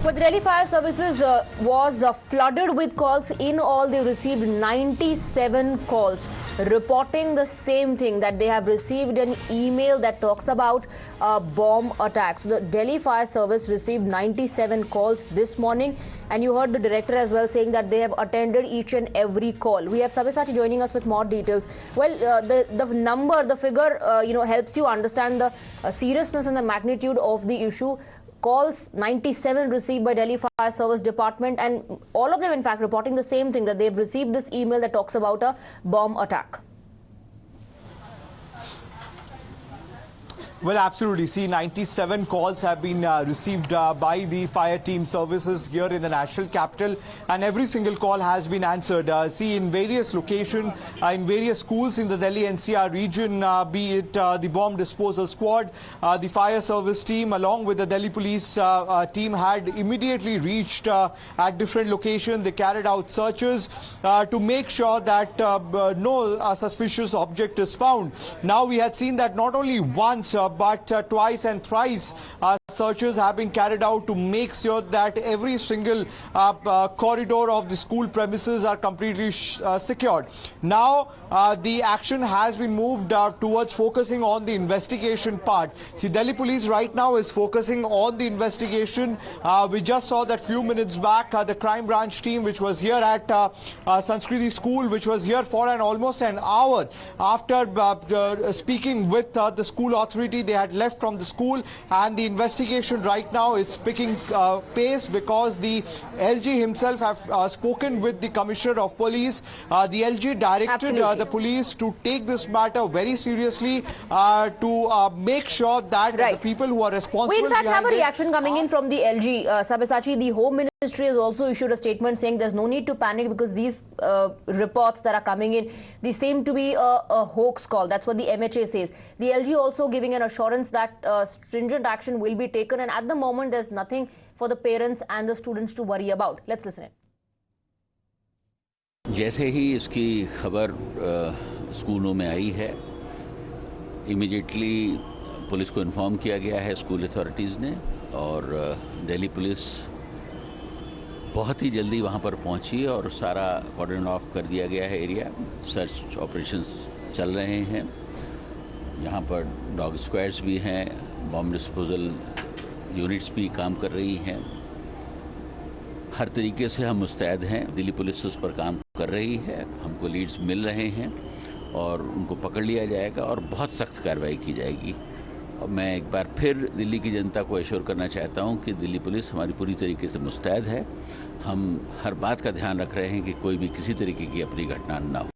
But the Delhi Fire Services was flooded with calls. In all, they received 97 calls reporting the same thing, that they have received an email that talks about a bomb attack. So the Delhi Fire Service received 97 calls this morning, and you heard the director as well saying that they have attended each and every call. We have Sabyasachi joining us with more details. Well, the figure, helps you understand the seriousness and the magnitude of the issue. Calls 97 received by Delhi Fire Service Department, and all of them in fact reporting the same thing, that they've received this email that talks about a bomb attack. Well, absolutely. See, 97 calls have been received by the fire team services here in the national capital, and every single call has been answered. See, in various locations, in various schools in the Delhi NCR region, be it the bomb disposal squad, the fire service team, along with the Delhi police team, had immediately reached at different locations. They carried out searches to make sure that no suspicious object is found. Now, we had seen that not only once, but twice and thrice searches have been carried out to make sure that every single corridor of the school premises are completely secured. Now, the action has been moved towards focusing on the investigation part. See, Delhi police right now is focusing on the investigation. We just saw that few minutes back, the crime branch team, which was here at Sanskriti school, which was here for almost an hour after speaking with the school authority. They had left from the school, and the investigation right now is picking pace because the LG himself have spoken with the Commissioner of Police. The LG directed the police to take this matter very seriously, to make sure that the people who are responsible. We in fact have a reaction coming in from the LG. Sabyasachi, the Home Ministry has also issued a statement saying there's no need to panic because these reports that are coming in, they seem to be a hoax call. That's what the MHA says. The LG also giving an assurance that stringent action will be taken, and at the moment there's nothing for the parents and the students to worry about. Let's listen in. जैसे ही इसकी खबर स्कूलों में आई है, immediately police को inform किया गया है स्कूल अथॉरिटीज़ ने, और दिल्ली पुलिस बहुत ही जल्दी वहाँ पर पहुँची और सारा कॉर्डन ऑफ कर दिया गया है एरिया। सर्च ऑपरेशंस चल रहे हैं, यहाँ पर डॉग स्क्वाड्स भी हैं, बॉम्ब डिस्पोजल यूनिट्स भी काम कर रही हैं। हर तरीके से हम मुस्तैद हैं। दिल्ली पुलिस उस पर काम कर रही है, हमको लीड्स मिल रहे हैं और उनको पकड़ लिया जाएगा और बहुत सख्त कार्रवाई की जाएगी। और मैं एक बार फिर दिल्ली की जनता को एश्योर करना चाहता हूं कि दिल्ली पुलिस हमारी पूरी तरीके से मुस्तैद है। हम हर बात का ध्यान रख रहे हैं कि कोई भी किसी तरीके की अपनी घटना न हो।